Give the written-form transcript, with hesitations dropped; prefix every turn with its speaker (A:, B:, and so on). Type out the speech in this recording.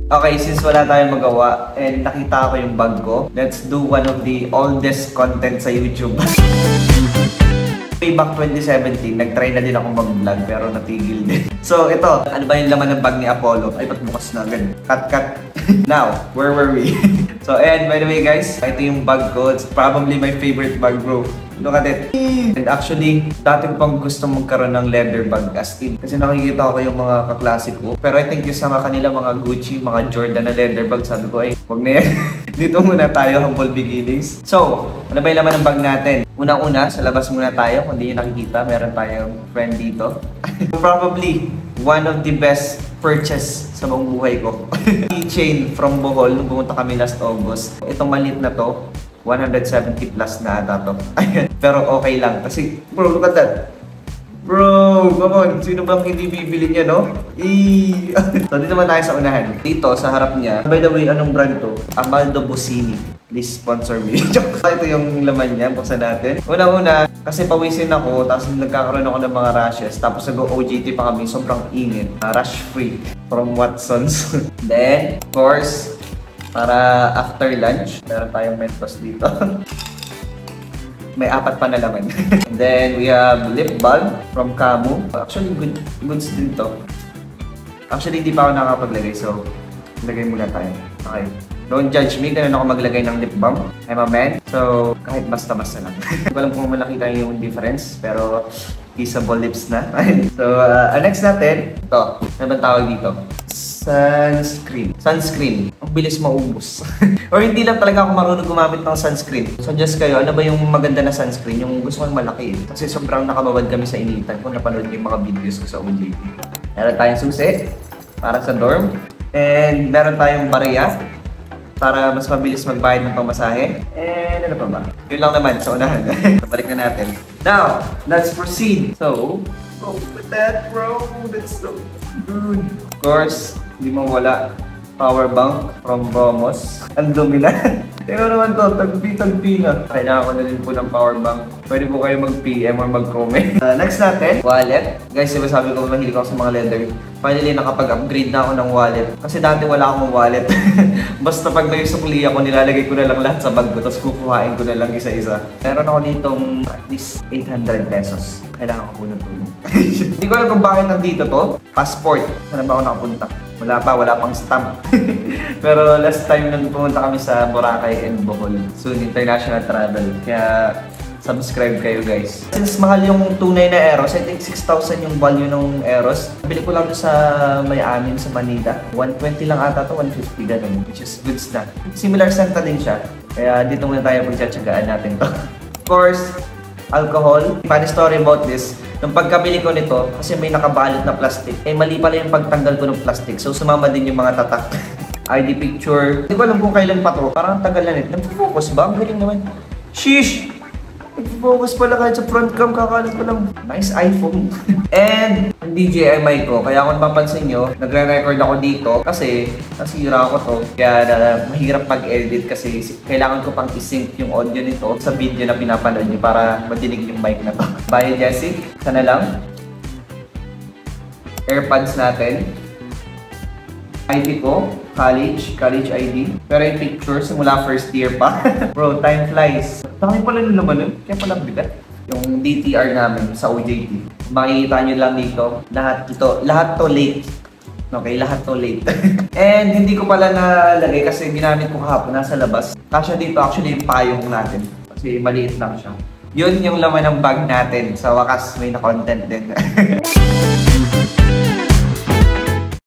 A: Okay, since wala tayong magawa and nakita ko yung bag ko, let's do one of the oldest content sa YouTube. Way back 2017, nag-try na din ako mag-vlog pero natigil din. So ito, ano ba yung laman ng bag ni Apollo? Ay, ba't bukas na agad? Cut. Now, where were we? So and by the way guys, ito yung bag ko. It's probably my favorite bag, bro. Look at it. And actually, dati ko pang gusto magkaroon ng leather bag as in. Kasi nakikita ko yung mga kaklase ko. Pero I think yung sa kanila mga Gucci, mga Jordan na leather bag, sabi ko ay, huwag na yan. Dito muna tayo, humble beginnings. So, ano ba yung laman ng bag natin? Unang-una, sa labas muna tayo. Kung di nyo nakikita, meron tayong friend dito. Probably, one of the best purchase sa buong buhay ko. Keychain from Bohol, nung pumunta kami last August. Itong maliit na to, 170 plus na ata to. Pero okay lang. Kasi, bro, look at that. Bro, come on. Sino bang hindi bibili niya, no? So, dito naman tayo sa unahan. Dito, sa harap niya. By the way, anong brand to? Amaldo Bossini. Please sponsor me. Ito yung laman niya. Buksan natin. Una-una, kasi pawisin ako. Tapos nagkakaroon ako ng mga rashes. Tapos nag-OJT pa kami. Sobrang ingit. Rash free. From Watsons. Then, of course, para after lunch, meron tayong Mentos dito. May 4 pa na laman. And then we have lip balm from Camu. Actually, goods din to. Actually, hindi pa ako nakapaglagay, so lagay muna tayo. Okay. Don't judge me, ganun ako maglagay ng lip balm. I'm a man, so kahit basta-basta lang. Hindi ko alam kung malakita yung difference, pero kissable lips na. So, next natin, ito. Ano bang tawag dito? Sunscreen. Ang bilis maubos. Or hindi lang talaga ako marunong gumamit ng sunscreen. Suggest kayo, ano ba yung maganda na sunscreen? Yung gusto kong malaki. Kasi sobrang nakababad kami sa initan kung napanood yung mga videos ko sa OJT. Meron tayong susi para sa dorm. And meron tayong barya para mas mabilis magbayad ng pamasahe. And ano pa ba? Yun lang naman sa unahan. Balik na natin. Now, let's proceed. So, go with that, bro. That's so good. Of course, hindi mo wala power bank from Bomos. Ang dumi na. Tingnan naman to, tagpi-tagpi na. Kailangan ko na din po ng power bank. Pwede po kayo mag-PM or mag-comment. Next natin, wallet. Guys, diba sabi ko mahilig ako sa mga leather. Finally, nakapag-upgrade na ako ng wallet. Kasi dati wala akong wallet. Basta pag may sukli ako, nilalagay ko na lang lahat sa bag ko. Tapos kukuhain ko na lang isa-isa. Meron ako ditong at least 800 pesos. Kailangan ko po ng tulong. Hindi ko alam kung bakit nandito to. Passport. Saan ba ako nakapunta? Wala pang stamp. Pero last time nung pumunta kami sa Boracay and Bohol. Soon, international travel. Kaya subscribe kayo guys. Since mahal yung tunay na Eros, I think 6,000 yung value ng Eros. Bili ko lang sa May-Amin sa Manila. 120 lang ata to, 150 ganun. Which is good stuff. Similar senta din siya. Kaya dito muna tayo pagtsatsagaan natin to. Of course, alcohol. Funny story about this. Nung pagkabili ko nito, kasi may nakabalot na plastic, eh mali pala yung pagtanggal ko ng plastic. So sumama din yung mga tatak. ID picture. Hindi ko alam kung kailan pa to. Parang tagal na nito. Nag-focus ba? Ang galing naman. Sheesh! Nag-focus pala kahit sa front cam. Kakalat pa lang. Nice iPhone. And DJI mic ko. Kaya kung mapapansin nyo, nagre-record ako dito kasi nasira ko to. Kaya mahirap mag-edit kasi kailangan ko pang i-sync yung audio nito sa video na pinapanood nyo para madinig yung mic na to. Bye, Jessie. Sana lang. AirPods natin. ID ko, college ID. Pero yung picture, simula first year pa. Bro, time flies. Dami pala yung laman nun, kaya pala bigat. Yung DTR namin sa OJT. Makikita nyo lang dito, lahat to late. Okay, lahat to late. And hindi ko pala nalagay kasi ginamit ko kahapon nasa labas. Kasya dito actually yung payong natin. Kasi maliit lang siya. Yun yung laman ng bag natin. Sa wakas, may na-content din.